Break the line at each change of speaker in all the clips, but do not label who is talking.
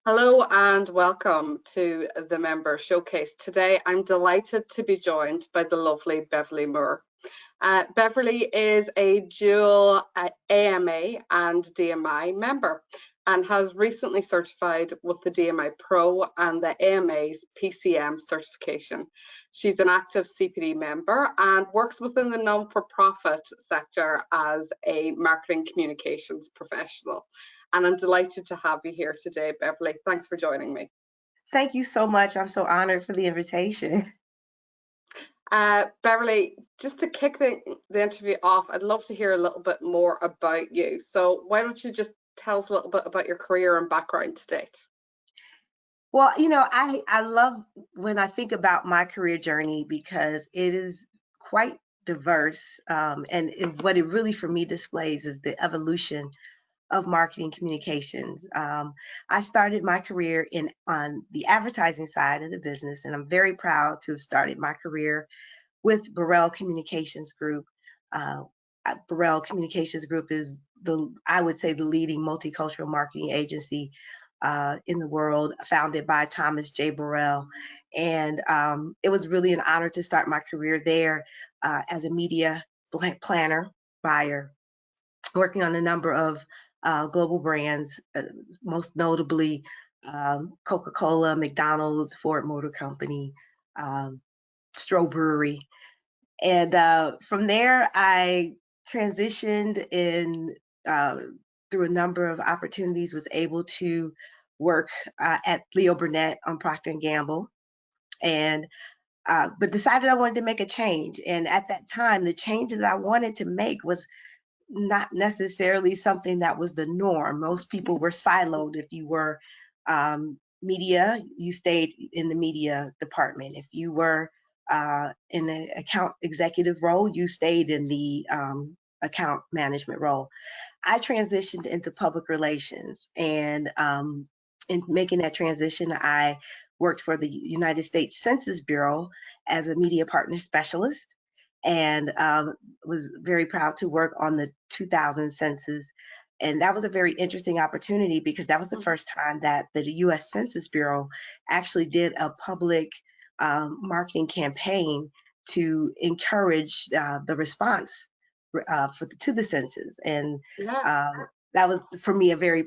Hello and welcome to the Member Showcase. Today I'm delighted to be joined by the lovely Beverly Moore. Beverly is a dual AMA and DMI member and has recently certified with the DMI Pro and the AMA's PCM certification. She's an active CPD member and works within the non-for-profit sector as a marketing communications professional. And I'm delighted to have you here today, Beverly. Thanks for joining me.
Thank you so much. I'm so honored for the invitation.
Beverly, just to kick the interview off, I'd love to hear a little bit more about you. So why don't you just tell us a little bit about your career and background to date?
Well, I love when I think about my career journey because it is quite diverse. What it really for me displays is the evolution of marketing communications. I started my career on the advertising side of the business, and I'm very proud to have started my career with Burrell Communications Group. Uh, Burrell Communications Group is I would say, the leading multicultural marketing agency in the world, founded by Thomas J. Burrell. And it was really an honor to start my career there as a media planner, buyer, working on a number of global brands, most notably Coca-Cola, McDonald's, Ford Motor Company, um, Stroh Brewery. And from there, I transitioned uh, through a number of opportunities, was able to work at Leo Burnett on Procter and Gamble, and but decided I wanted to make a change. And at that time, the changes I wanted to make was not necessarily something that was the norm. Most people were siloed. If you were media, you stayed in the media department. If you were in an account executive role, you stayed in the account management role. I transitioned into public relations, and in making that transition, I worked for the United States Census Bureau as a media partner specialist, and was very proud to work on the 2000 census. And that was a very interesting opportunity because that was the first time that the U.S. Census Bureau actually did a public marketing campaign to encourage the response to the census. And
Yeah.
that was for me a very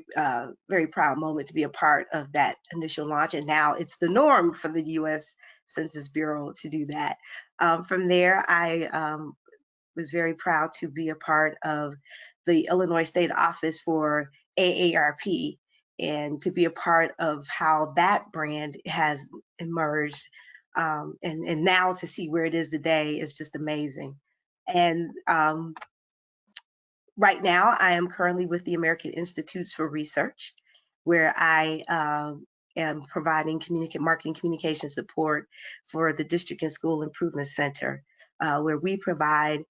proud moment to be a part of that initial launch. And now it's the norm for the U.S. Census Bureau to do that. From there, I was very proud to be a part of the Illinois State Office for AARP and to be a part of how that brand has emerged. And now to see where it is today is just amazing. And right now, I am currently with the American Institutes for Research, where I am providing marketing communication support for the District and School Improvement Center, where we provide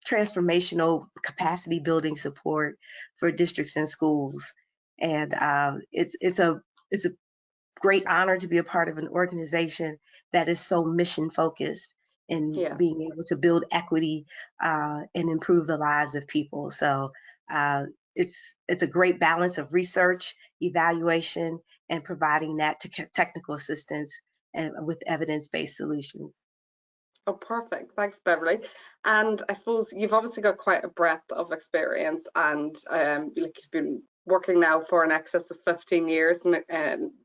transformational capacity building support for districts and schools. And it's a great honor to be a part of an organization that is so mission focused in
Yeah.
being able to build equity and improve the lives of people. So it's a great balance of research, evaluation, and providing that to technical assistance and with evidence-based solutions.
Oh, perfect. Thanks, Beverly. And I suppose you've obviously got quite a breadth of experience, and like you've been working now for an excess of 15 years in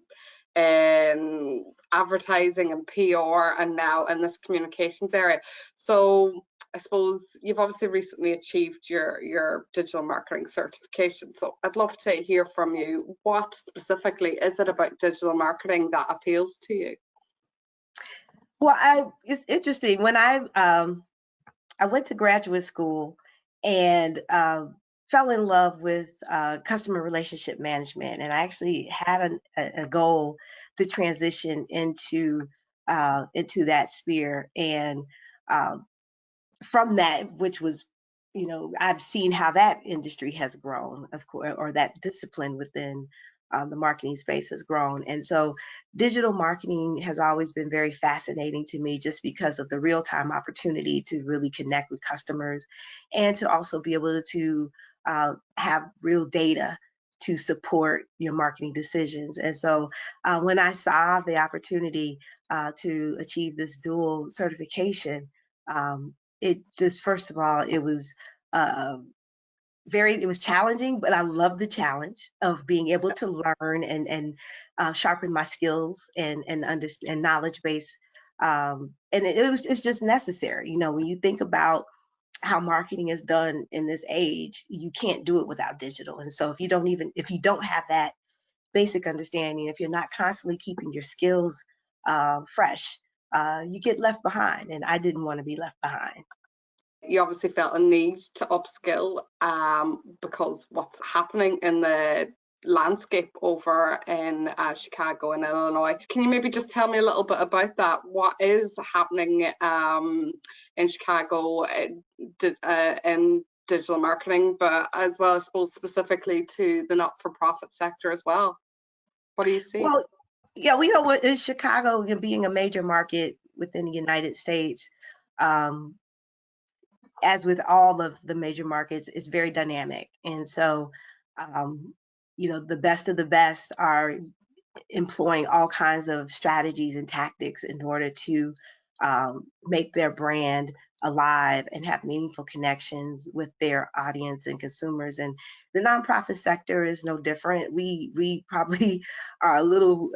advertising and PR, and now in this communications area. So I suppose you've obviously recently achieved your digital marketing certification. So I'd love to hear from you. What specifically is it about digital marketing that appeals to you?
Well, it's interesting when I went to graduate school and fell in love with customer relationship management, and I actually had a goal to transition into that sphere. And uh, from that, which was, I've seen how that industry has grown, of course, or that discipline within the marketing space has grown. And so digital marketing has always been very fascinating to me just because of the real time opportunity to really connect with customers and to also be able to have real data to support your marketing decisions. And so when I saw the opportunity to achieve this dual certification, it just, first of all, it was uh, it was challenging, but I love the challenge of being able to learn and sharpen my skills and understand and knowledge base. And it's just necessary. You know, when you think about how marketing is done in this age, you can't do it without digital. And so if you don't have that basic understanding, if you're not constantly keeping your skills fresh, you get left behind. And I didn't want to be left behind.
You obviously felt a need to upskill because what's happening in the landscape over in Chicago and Illinois. Can you maybe just tell me a little bit about that? What is happening in Chicago in digital marketing, but as well, I suppose, specifically to the not-for-profit sector as well? What do you see?
Well, yeah, we know what is Chicago, you know, being a major market within the United States. Um, as with all of the major markets, it's very dynamic. And so, um, you know, the best of the best are employing all kinds of strategies and tactics in order to make their brand alive and have meaningful connections with their audience and consumers. And the nonprofit sector is no different. We probably are a little.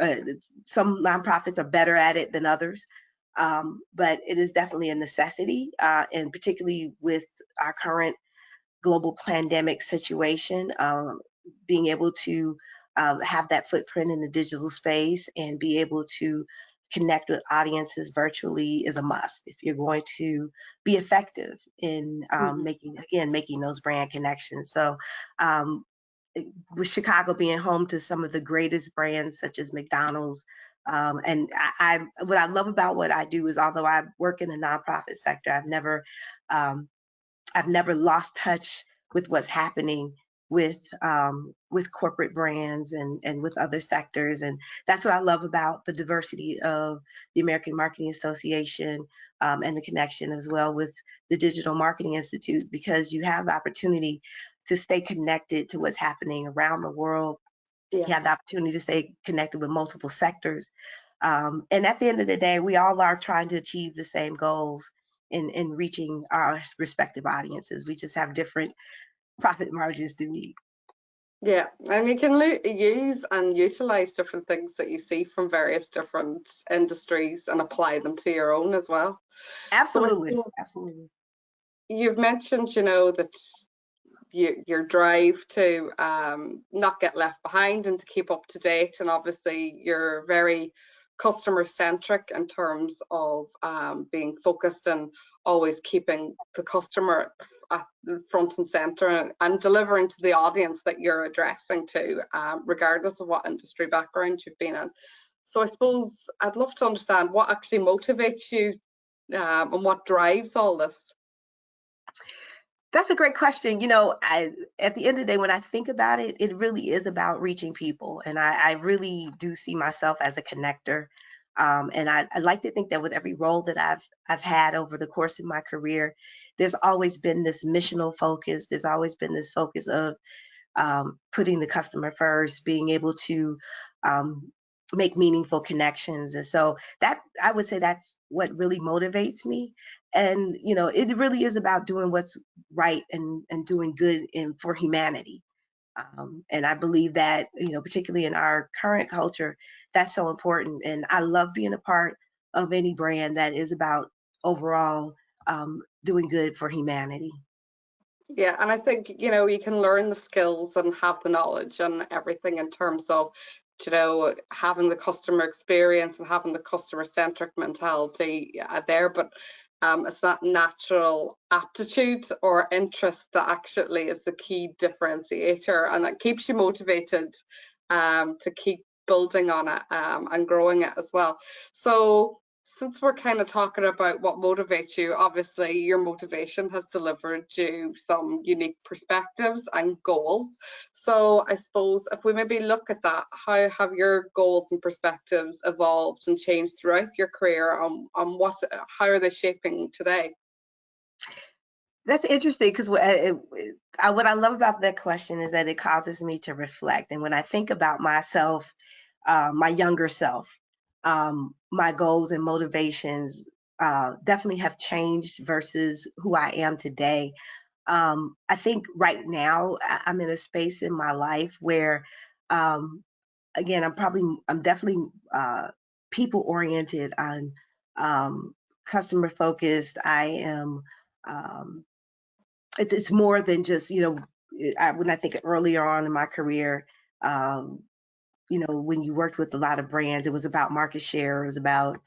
Some nonprofits are better at it than others. But it is definitely a necessity, and particularly with our current global pandemic situation, being able to have that footprint in the digital space and be able to connect with audiences virtually is a must if you're going to be effective in
Mhm.
making those brand connections. So um, with Chicago being home to some of the greatest brands such as McDonald's. And what I love about what I do is, although I work in the nonprofit sector, um, I've never lost touch with what's happening with corporate brands and with other sectors. And that's what I love about the diversity of the American Marketing Association, and the connection as well with the Digital Marketing Institute, because you have the opportunity to stay connected to what's happening around the world.
Yeah.
You have the opportunity to stay connected with multiple sectors. And at the end of the day, we all are trying to achieve the same goals in reaching our respective audiences. We just have different profit margins to meet.
Yeah, and you can use and utilize different things that you see from various different industries and apply them to your own as well. So I
Absolutely,
suppose
absolutely.
you've mentioned, that your drive to not get left behind and to keep up to date, and obviously you're very customer centric in terms of being focused and always keeping the customer at the front and center, and delivering to the audience that you're addressing to, regardless of what industry background you've been in. So I suppose I'd love to understand what actually motivates you, and what drives all this.
That's a great question. You know, at the end of the day, when I think about it, it really is about reaching people. And I really do see myself as a connector. And I like to think that with every role that I've had over the course of my career, there's always been this missional focus. There's always been this focus of putting the customer first, being able to um, make meaningful connections. And so that, I would say, that's what really motivates me. And you know, it really is about doing what's right and doing good for humanity. And I believe that, you know, particularly in our current culture, that's so important. And I love being a part of any brand that is about overall doing good for humanity.
Yeah, and I think, you can learn the skills and have the knowledge and everything in terms of, having the customer experience and having the customer centric mentality there, but it's that natural aptitude or interest that actually is the key differentiator, and that keeps you motivated to keep building on it, and growing it as well. So since we're kind of talking about what motivates you, obviously your motivation has delivered you some unique perspectives and goals. So I suppose if we maybe look at that, how have your goals and perspectives evolved and changed throughout your career? On how are they shaping today?
That's interesting because what I love about that question is that it causes me to reflect. And when I think about myself, my younger self, my goals and motivations definitely have changed versus who I am today. I think right now I'm in a space in my life where, um, again, I'm definitely people oriented. I'm customer focused. I am. Um, it's more than just, when I think earlier on in my career, um, when you worked with a lot of brands, it was about market share, it was about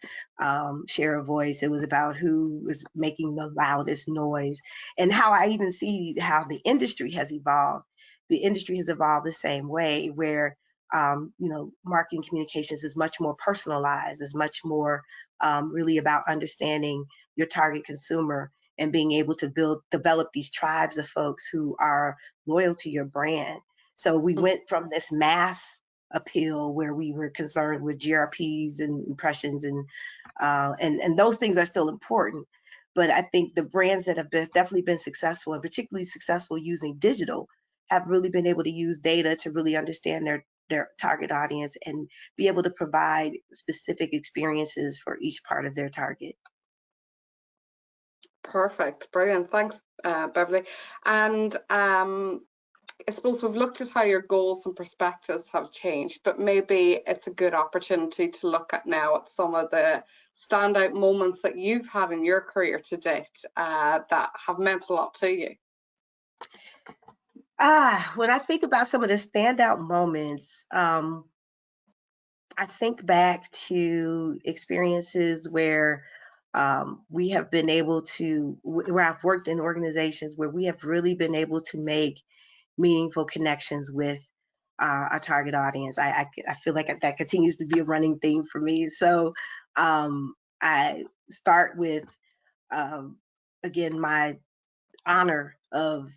share of voice, it was about who was making the loudest noise, and how I even see how the industry has evolved. The industry has evolved the same way, where marketing communications is much more personalized, is much more really about understanding your target consumer and being able to develop these tribes of folks who are loyal to your brand. So we
Mhm.
went from this mass appeal where we were concerned with GRPs and impressions and those things are still important. But I think the brands that have definitely been successful and particularly successful using digital have really been able to use data to really understand their target audience and be able to provide specific experiences for each part of their target.
Perfect, brilliant. Thanks, Beverly. And I suppose we've looked at how your goals and perspectives have changed, but maybe it's a good opportunity to look at now at some of the standout moments that you've had in your career to date that have meant a lot to you.
When I think about some of the standout moments, I think back to experiences where we have been able to, where I've worked in organizations where we have really been able to make meaningful connections with our target audience. I feel like that continues to be a running theme for me. So I start with, um, again, my honor of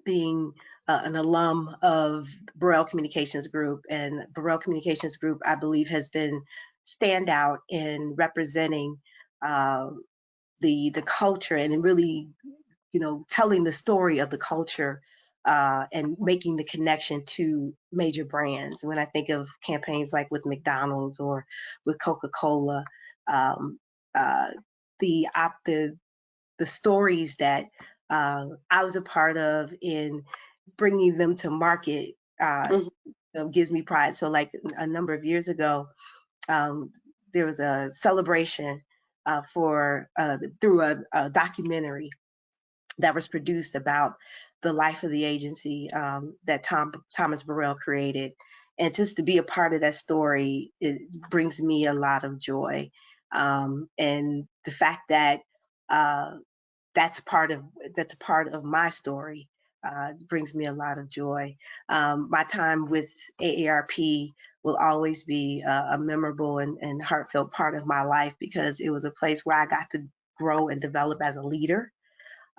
being an alum of Burrell Communications Group. And Burrell Communications Group, I believe, has been standout in representing uh, the culture and really, telling the story of the culture and making the connection to major brands. When I think of campaigns like with McDonald's or with Coca-Cola, um, uh, the the stories that I was a part of in bringing them to market
Mhm.
gives me pride. So, like a number of years ago, there was a celebration for through a documentary that was produced about the life of the agency that Thomas Burrell created. And just to be a part of that story, it brings me a lot of joy. And the fact that uh, that's a part of my story. Brings me a lot of joy. My time with AARP will always be a memorable and heartfelt part of my life because it was a place where I got to grow and develop as a leader,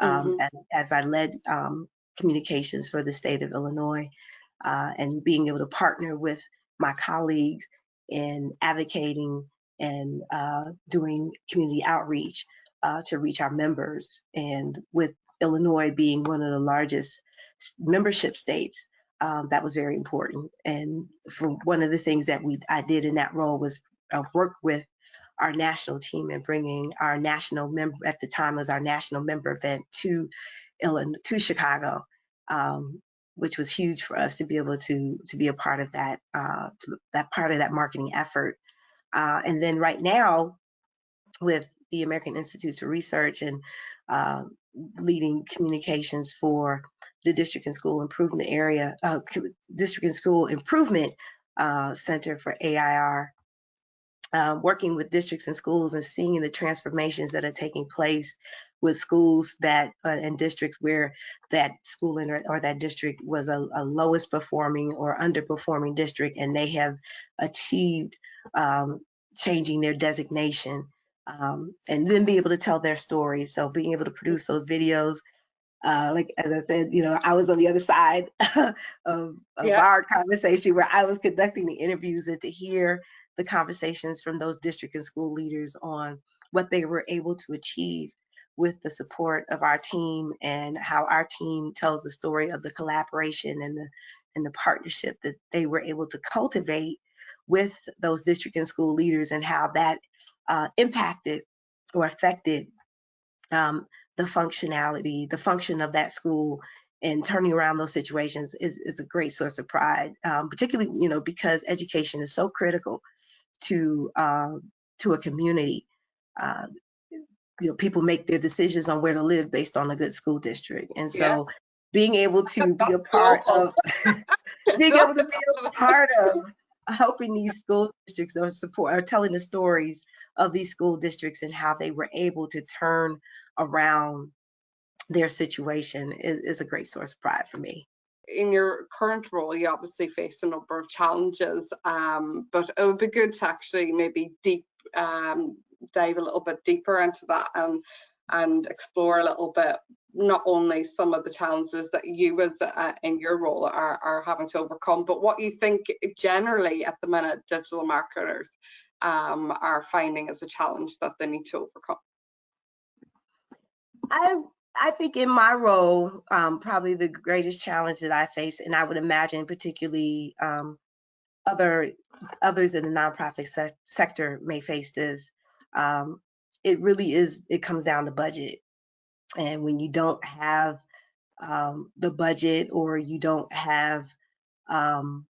Mhm.
as I led communications for the state of Illinois, and being able to partner with my colleagues in advocating and doing community outreach to reach our members. And with Illinois being one of the largest membership states, that was very important. And for one of the things that I did in that role was work with our national team and bringing our national member, at the time was our national member event, to Illinois, to Chicago, which was huge for us to be able to be a part of that, that part of that marketing effort. And then right now, with the American Institutes for Research and uh, leading communications for the District and School Improvement Area, District and School Improvement Center for AIR, working with districts and schools and seeing the transformations that are taking place with schools that and districts where that school or that district was a lowest performing or underperforming district, and they have achieved changing their designation, and then be able to tell their stories. So being able to produce those videos, like as I said, I was on the other side of
Yeah.
our conversation where I was conducting the interviews, and to hear the conversations from those district and school leaders on what they were able to achieve with the support of our team and how our team tells the story of the collaboration and the partnership that they were able to cultivate with those district and school leaders, and how that impacted or affected the functionality, the function of that school, and turning around those situations is a great source of pride, particularly, because education is so critical to a community. Uh, People make their decisions on where to live based on a good school district, and
Yeah,
so being able to be a
that's
part
global.
of being able to be a part of helping these school districts or support or telling the stories of these school districts and how they were able to turn around their situation is a great source of pride for me.
In your current role, you obviously face a number of challenges, but it would be good to actually maybe dive a little bit deeper into that and explore a little bit not only some of the challenges that you as in your role are having to overcome, but what you think generally at the minute digital marketers are finding as a challenge that they need to overcome.
I think in my role, probably the greatest challenge that I face, and I would imagine particularly others in the nonprofit sector may face this. It comes down to budget, and when you don't have the budget, or you don't have um,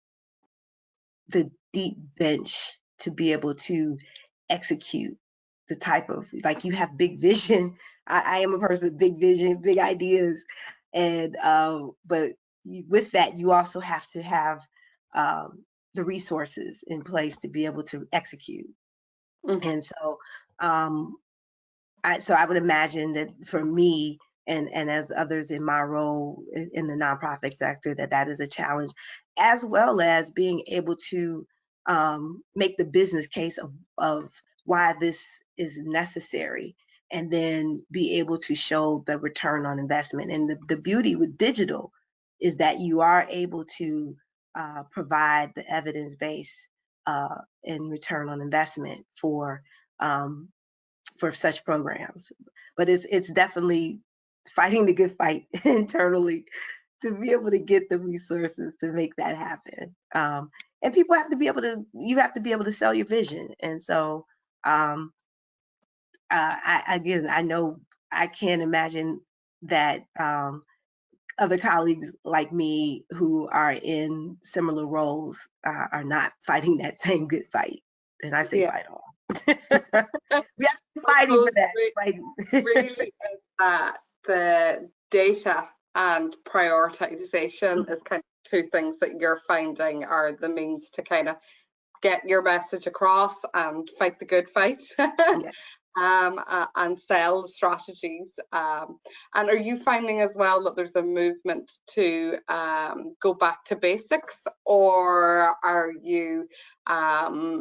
the deep bench to be able to execute the type of, like, you have big vision. I am a person of big vision, big ideas, and but with that, you also have to have the resources in place to be able to execute.
Mm-hmm.
And so um, I would imagine that for me, and as others in my role in the nonprofit sector, that is a challenge, as well as being able to make the business case of why this is necessary, and then be able to show the return on investment. And the beauty with digital is that you are able to provide the evidence base and return on investment um, for such programs. But it's definitely fighting the good fight internally to be able to get the resources to make that happen. And people have to be able to, you have to be able to sell your vision. And so, I know I can't imagine that other colleagues like me who are in similar roles are not fighting that same good fight. And I say
Yeah.
fight on. We have to be
I
fighting for
suppose
that. Fighting.
really is that the data and prioritization is kind of two things that you're finding are the means to kind of get your message across and fight the good fight.
Yeah.
And sell strategies. And are you finding as well that there's a movement to go back to basics, or are you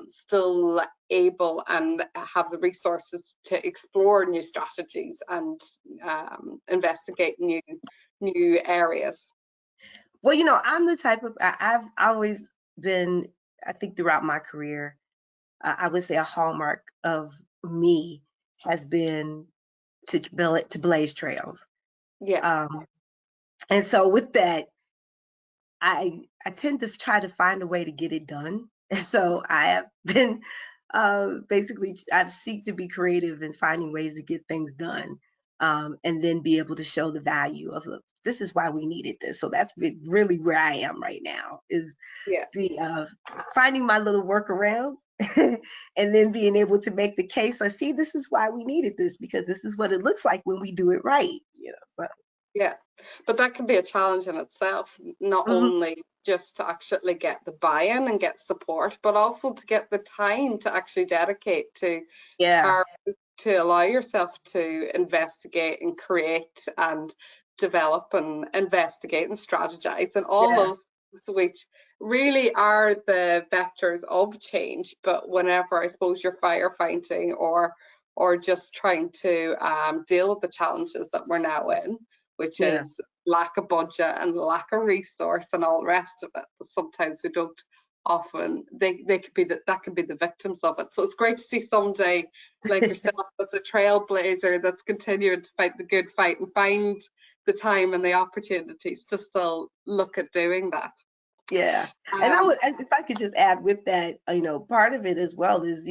still able and have the resources to explore new strategies and investigate new areas?
Well, I'm the type of, I've always been, I think throughout my career, I would say a hallmark of me has been to blaze trails.
Yeah,
Um, and so with that, I tend to try to find a way to get it done. And so I have been basically, I've seek to be creative in finding ways to get things done, and then be able to show the value of, look, this is why we needed this. So that's really where I am right now, is
yeah.
the finding my little workarounds and then being able to make the case. I see, this is why we needed this, because this is what it looks like when we do it right. So.
Yeah, but that can be a challenge in itself, not
Mhm.
only just to actually get the buy-in and get support, but also to get the time to actually dedicate to
Yeah,
carve, to allow yourself to investigate and create and develop and investigate and strategize and all
yeah,
those things which really are the vectors of change. But whenever I suppose you're firefighting or just trying to deal with the challenges that we're now in, which
yeah,
is lack of budget and lack of resource and all the rest of it. But sometimes we don't often they could be that could be the victims of it. So it's great to see somebody like yourself that's a trailblazer that's continuing to fight the good fight and find the time and the opportunities to still look at doing that.
Yeah. And I would, if I could just add with that, part of it as well is,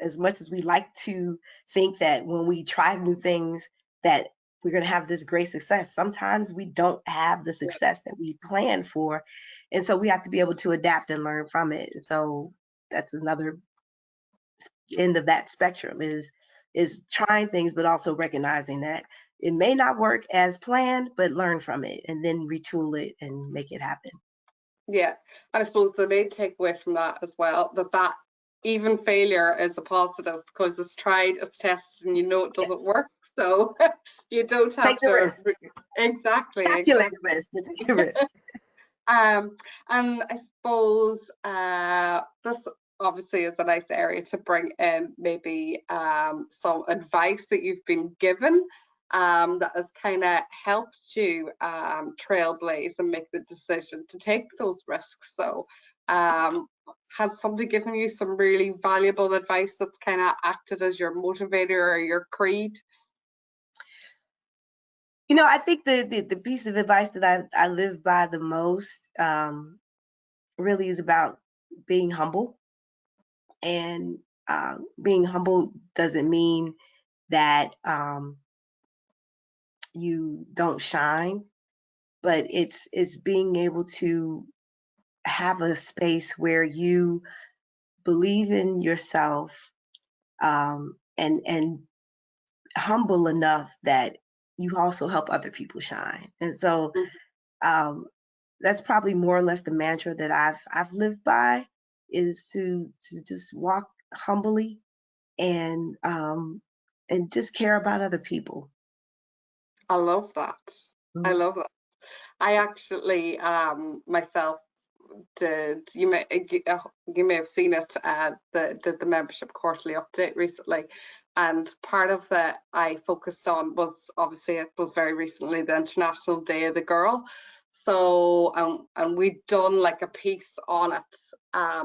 as much as we like to think that when we try new things that we're going to have this great success, sometimes we don't have the success that we planned for. And so we have to be able to adapt and learn from it. And so that's another end of that spectrum is trying things, but also recognizing that it may not work as planned, but learn from it and then retool it and make it happen.
Yeah, and I suppose the main takeaway from that as well, that even failure is a positive because it's tried, it's tested, and you know it doesn't work. So you don't have
take the risk.
Exactly.
Calculate the risk, but take the risk.
And I suppose this obviously is a nice area to bring in maybe some advice that you've been given that has kind of helped you trailblaze and make the decision to take those risks. So had somebody given you some really valuable advice that's kind of acted as your motivator or your creed?
I think the piece of advice that I live by the most really is about being humble. And being humble doesn't mean that you don't shine, but it's being able to have a space where you believe in yourself, and humble enough that you also help other people shine. And so that's probably more or less the mantra that I've lived by, is to just walk humbly and just care about other people.
I love that. I
Mhm.
love that. I actually myself did, you may have seen it, the membership quarterly update recently, and part of that I focused on was, obviously it was very recently the International Day of the Girl. So and we'd done like a piece on it,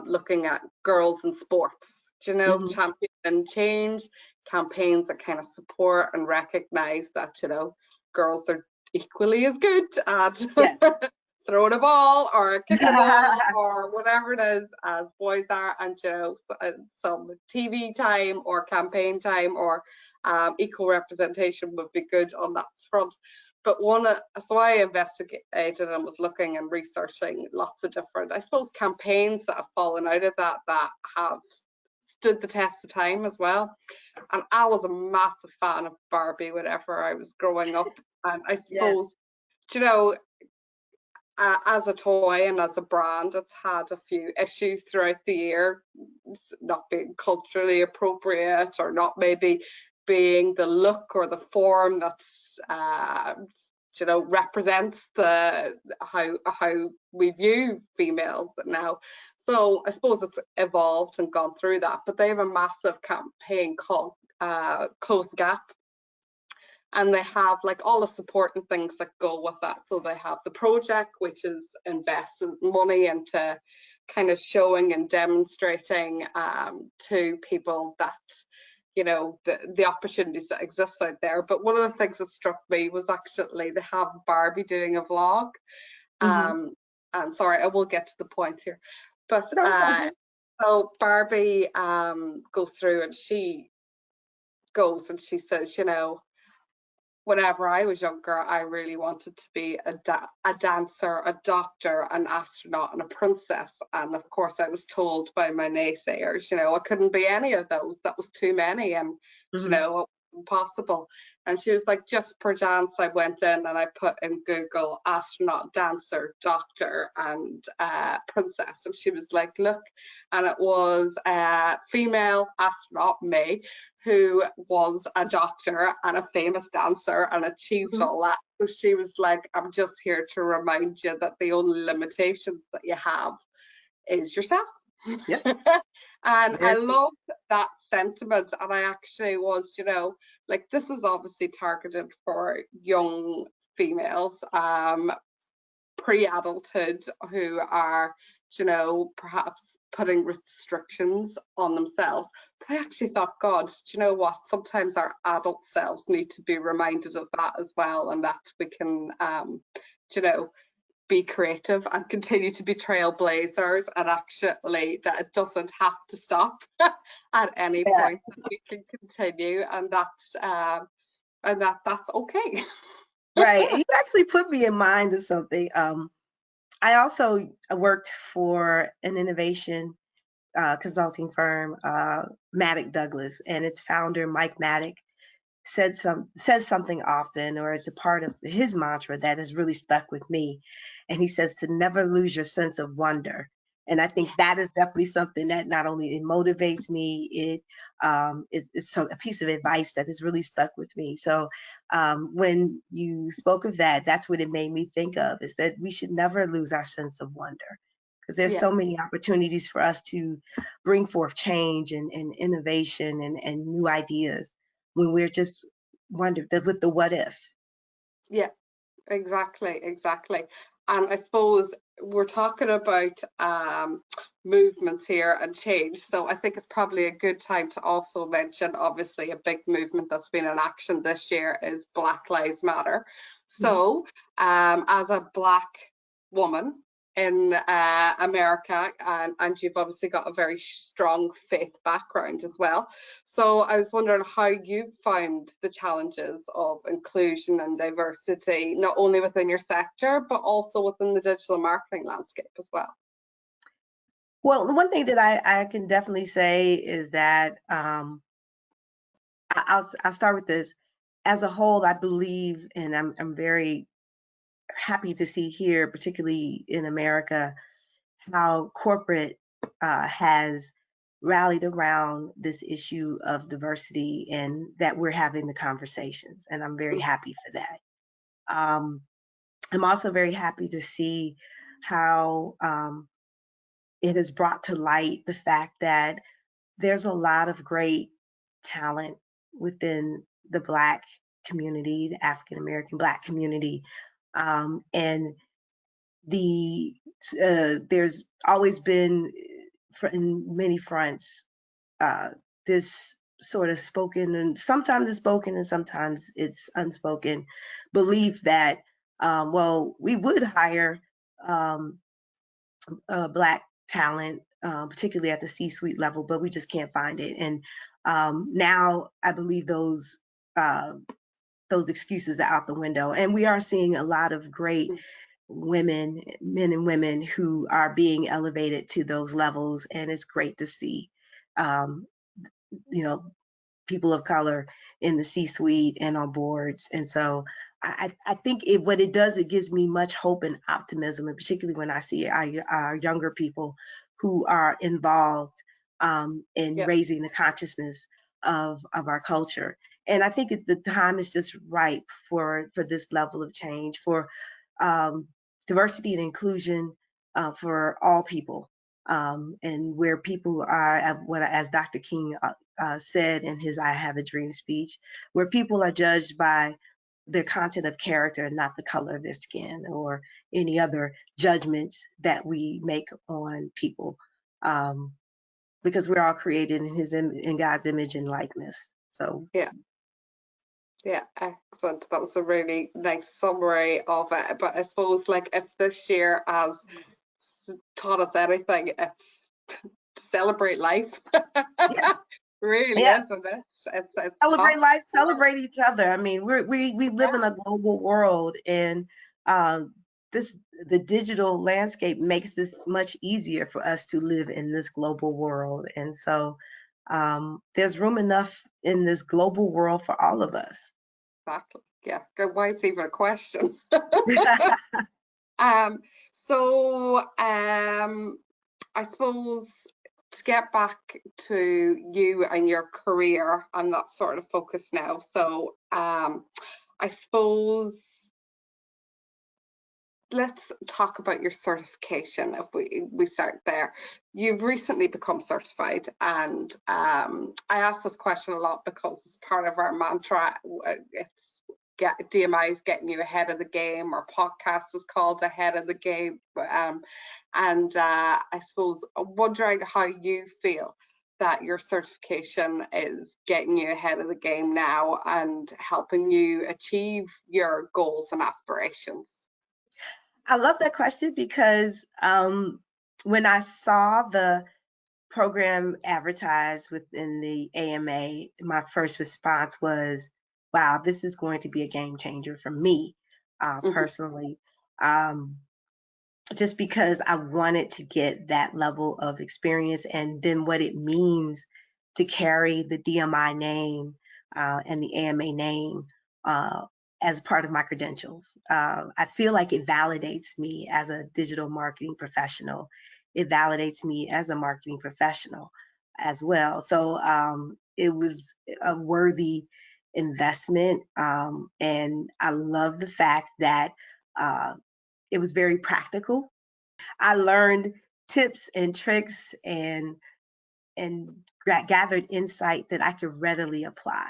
looking at girls in sports,
Mhm.
champion change campaigns that kind of support and recognize that girls are equally as good at
Yes.
throwing a ball or kicking a ball or whatever it is as boys are, and some TV time or campaign time or equal representation would be good on that front. But so I investigated and was looking and researching lots of different, I suppose, campaigns that have fallen out of that have stood the test of time as well. And I was a massive fan of Barbie whenever I was growing up. And I
Yes.
suppose, as a toy and as a brand, it's had a few issues throughout the year, not being culturally appropriate or not maybe being the look or the form that's represents how we view females now. So I suppose it's evolved and gone through that, but they have a massive campaign called Close the Gap, and they have like all the support and things that go with that. So they have the project, which is invested money into kind of showing and demonstrating to people that the opportunities that exist out there. But one of the things that struck me was actually they have Barbie doing a vlog.
Mhm.
And sorry, I will get to the point here, but
No.
so Barbie goes through and she says, whenever I was younger, I really wanted to be a dancer, a doctor, an astronaut, and a princess. And of course, I was told by my naysayers, I couldn't be any of those. That was too many, and
Mhm.
impossible. And she was like, just per chance, I went in and I put in Google astronaut, dancer, doctor, and princess. And she was like, look, and it was a female astronaut, May, who was a doctor and a famous dancer and achieved
Mhm.
all that. So she was like, I'm just here to remind you that the only limitations that you have is yourself.
Yep.
And I
Very true.
loved that sentiment. And I actually was, like, this is obviously targeted for young females, pre-adulthood, who are you know, perhaps putting restrictions on themselves. But I actually thought, God, do you know what? Sometimes our adult selves need to be reminded of that as well, and that we can, you know, be creative and continue to be trailblazers, and actually that it doesn't have to stop at any
Yeah.
point, that we can continue, and that's okay.
Right. You actually put me in mind of something. I also worked for an innovation consulting firm, Maddock Douglas, and its founder, Mike Maddock, says something often, or it's a part of his mantra that has really stuck with me. And he says to never lose your sense of wonder. And I think that is definitely something that not only it motivates me, it's a piece of advice that has really stuck with me. So when you spoke of that, that's what it made me think of, is that we should never lose our sense of wonder, because there's
Yeah,
so many opportunities for us to bring forth change and innovation and new ideas when we're just wonder with the what if.
yeah. Exactly, exactly. And I suppose we're talking about movements here and change. So I think it's probably a good time to also mention, obviously, a big movement that's been in action this year is Black Lives Matter.
Mhm.
So as a Black woman in America, and you've obviously got a very strong faith background as well. So I was wondering how you find the challenges of inclusion and diversity, not only within your sector, but also within the digital marketing landscape as well.
Well, the one thing that I can definitely say is that I'll start with this. As a whole, I believe, and I'm very happy to see here, particularly in America, how corporate has rallied around this issue of diversity and that we're having the conversations. And I'm very happy for that. Um, I'm also very happy to see how it has brought to light the fact that there's a lot of great talent within the Black community, the African American Black community. And there's always been, in many fronts, uh, this sort of spoken, and sometimes it's spoken and sometimes it's unspoken, belief that, well, we would hire um, Black talent, particularly at the C-suite level, but we just can't find it. And now I believe uh, those excuses are out the window, and we are seeing a lot of great women, men and women, who are being elevated to those levels, and it's great to see. Um, you know, people of color in the C-suite and on boards. And so I think what it does, it gives me much hope and optimism, and particularly when I see our younger people who are involved in
Yeah,
raising the consciousness of our culture. And I think the time is just ripe for this level of change, for um, diversity and inclusion for all people. And where people are, as Dr. King said in his I Have a Dream speech, where people are judged by their content of character and not the color of their skin or any other judgments that we make on people, um, because we're all created in God's image and likeness. So
yeah, yeah, excellent. That was a really nice summary of it. But I suppose, like, if this year has taught us anything, it's to celebrate life.
yeah,
Really,
yeah.
isn't it? It's
Celebrate
not.
life, celebrate each other. I mean, we live in a global world, and um, this the digital landscape makes this much easier for us to live in this global world. And so there's room enough in this global world for all of us.
Exactly. Yeah. Why it's even a question. Um, so I suppose, to get back to you and your career and that sort of focus now. So I suppose let's talk about your certification. If we start there, you've recently become certified, and I ask this question a lot because it's part of our mantra. It's DMI is getting you ahead of the game, or podcast is called Ahead of the Game. I suppose wondering how you feel that your certification is getting you ahead of the game now and helping you achieve your goals and aspirations.
I love that question because when I saw the program advertised within the AMA, my first response was, wow, this is going to be a game changer for me
Mm-hmm.
personally. Um, just because I wanted to get that level of experience and then what it means to carry the DMI name and the AMA name as part of my credentials. I feel like it validates me as a digital marketing professional. It validates me as a marketing professional as well. So it was a worthy investment. And I love the fact that it was very practical. I learned tips and tricks and gathered insight that I could readily apply.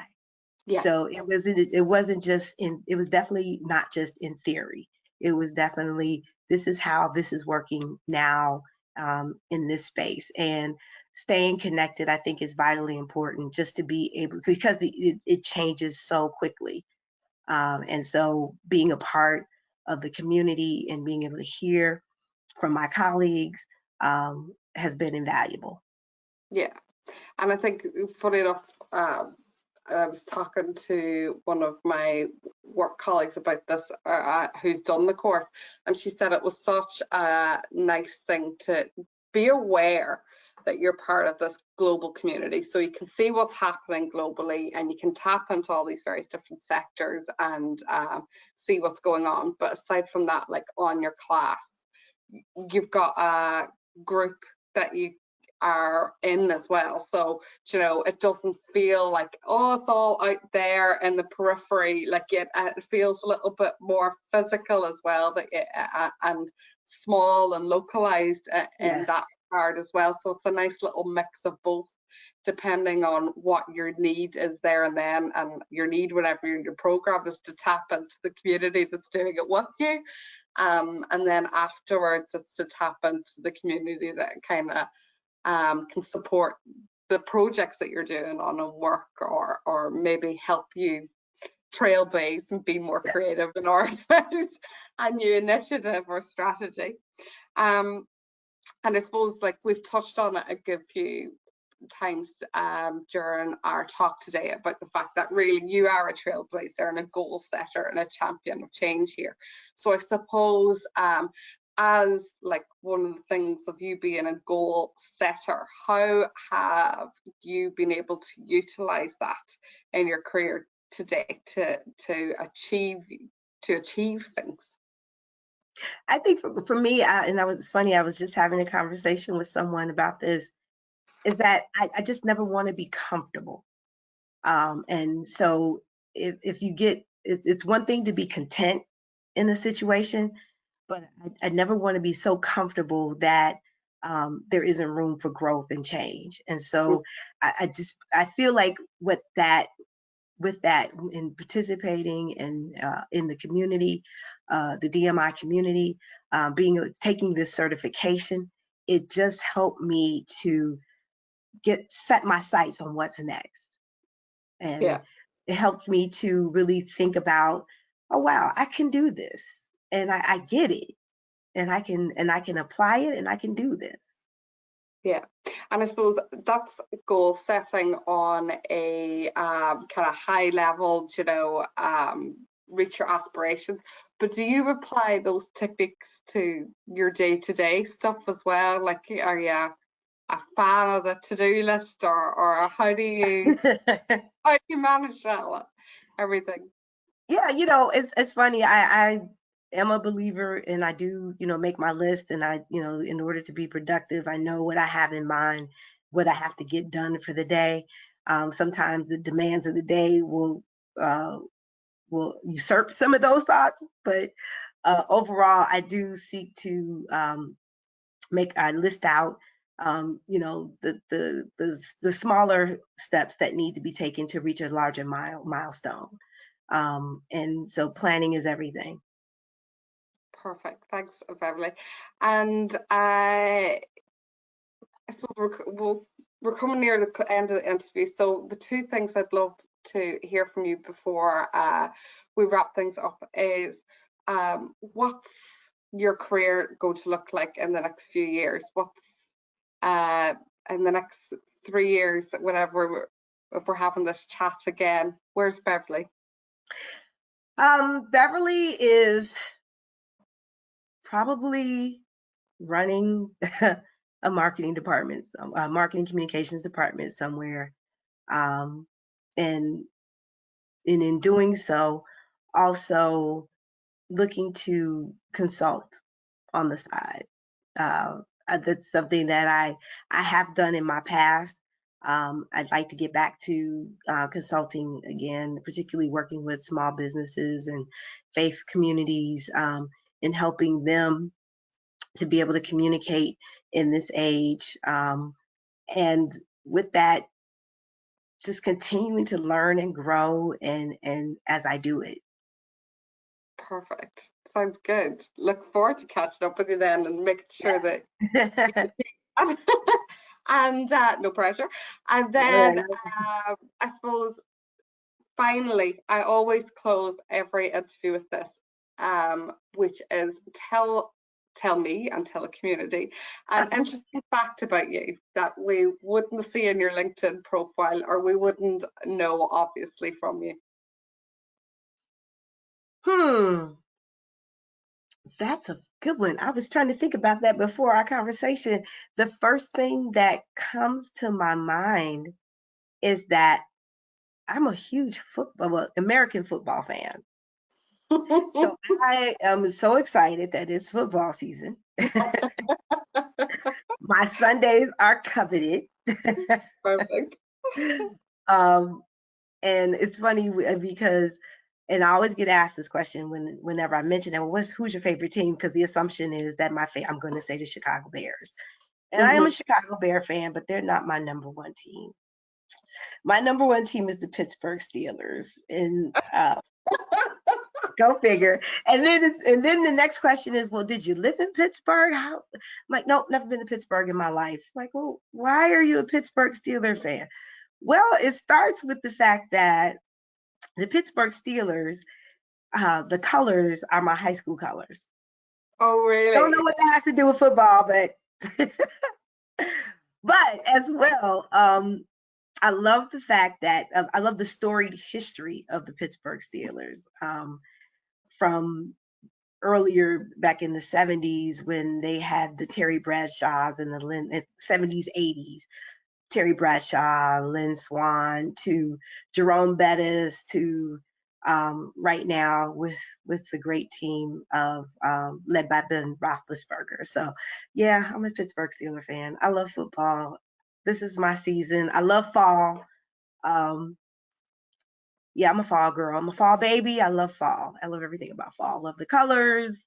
Yeah.
So it wasn't just in it was definitely not just in theory. It was definitely this is how this is working now in this space. And staying connected, I think, is vitally important just to be able because it changes so quickly. And so being a part of the community and being able to hear from my colleagues has been invaluable.
Yeah. And I think, funny enough, I was talking to one of my work colleagues about this, who's done the course, and she said it was such a nice thing to be aware that you're part of this global community, so you can see what's happening globally, and you can tap into all these various different sectors and see what's going on. But aside from that, like on your class, you've got a group that you are in as well, so it doesn't feel like, oh, it's all out there in the periphery. Like it feels a little bit more physical as well, that and small and localized in that
Yes,
regard as well. So it's a nice little mix of both, depending on what your need is there and then. And your need, whenever your program, is to tap into the community that's doing it with you, and then afterwards it's to tap into the community that kind of can support the projects that you're doing on a work, or maybe help you trailblaze and be more
yeah.
creative and organize a new initiative or strategy. Um, and I suppose, like, we've touched on it a good few times during our talk today, about the fact that really you are a trailblazer and a goal setter and a champion of change here. So I suppose, as like one of the things of you being a goal setter, how have you been able to utilize that in your career today to achieve things?
I think for me, and I was funny, I was just having a conversation with someone about this, is that I just never want to be comfortable. And so if you it's one thing to be content in a situation, but I never want to be so comfortable that there isn't room for growth and change. And so I feel like with that in participating in the community, the DMI community, taking this certification, it just helped me to set my sights on what's next.
Yeah.
And it helped me to really think about, oh wow, I can do this, and I get it, and I can apply it, and I can do this.
Yeah, and I suppose that's goal setting on a kind of high level, reach your aspirations. But do you apply those techniques to your day-to-day stuff as well? Like, are you a fan of the to-do list, or how do you manage that, everything?
Yeah, it's funny. I am a believer, and I do, make my list, and in order to be productive, I know what I have in mind, what I have to get done for the day. Sometimes the demands of the day uh, will usurp some of those thoughts, but overall, I do seek to make I list out, the smaller steps that need to be taken to reach a larger milestone. And so planning is everything.
Perfect. Thanks, Beverly. And I suppose we're coming near the end of the interview. So the two things I'd love to hear from you before we wrap things up is what's your career going to look like in the next few years? What's in the next 3 years, whenever if we're having this chat again? Where's Beverly?
Beverly is probably running a marketing department, a marketing communications department somewhere. Um, and, and in doing so, also looking to consult on the side. That's something that I have done in my past. I'd like to get back to consulting again, particularly working with small businesses and faith communities, and helping them to be able to communicate in this age. And with that, just continuing to learn and grow and as I do it.
Perfect. Sounds good. Look forward to catching up with you then and making sure that and no pressure. And then I suppose finally, I always close every interview with this, which is tell me and tell the community an interesting fact about you that we wouldn't see in your LinkedIn profile or we wouldn't know obviously from you.
That's a good one. I was trying to think about that before our conversation. The first thing that comes to my mind is that I'm a huge American football fan. So I am so excited that it's football season. My Sundays are coveted.
Perfect.
um, and it's funny because, and I always get asked this question whenever I mention it. Well, who's your favorite team? Because the assumption is that I'm going to say the Chicago Bears, and I am a Chicago Bear fan, but they're not my number one team. My number one team is the Pittsburgh Steelers, and go figure. And then the next question is, well, did you live in Pittsburgh? How? I'm like, nope, never been to Pittsburgh in my life. Like, well, why are you a Pittsburgh Steelers fan? Well, it starts with the fact that the Pittsburgh Steelers, the colors are my high school colors.
Oh, really?
Don't know what that has to do with football, but but as well, I love the fact that I love the storied history of the Pittsburgh Steelers, from earlier back in the 70s when they had the Terry Bradshaws in the 70s, 80s. Terry Bradshaw, Lynn Swann, to Jerome Bettis, to right now with the great team of led by Ben Roethlisberger. So yeah, I'm a Pittsburgh Steelers fan. I love football. This is my season. I love fall. Yeah, I'm a fall girl. I'm a fall baby. I love fall. I love everything about fall. I love the colors.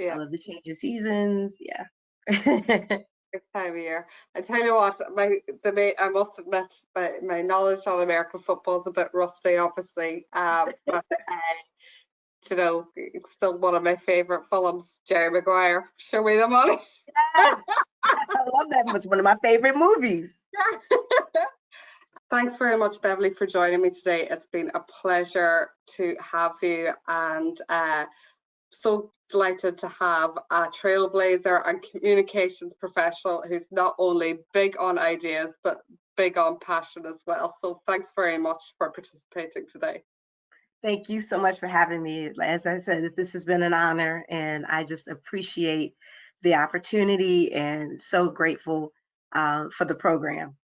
I love the change of seasons. Yeah.
Good time of year. I tell you what, I must admit my knowledge on American football is a bit rusty, obviously. But you know, it's still one of my favorite films, Jerry Maguire. Show me the money.
Yeah, I love that. It's one of my favorite movies.
Thanks very much, Beverly, for joining me today. It's been a pleasure to have you, and so delighted to have a trailblazer and communications professional who's not only big on ideas but big on passion as well. So thanks very much for participating today.
Thank you so much for having me. As I said, this has been an honor, and I just appreciate the opportunity and so grateful for the program.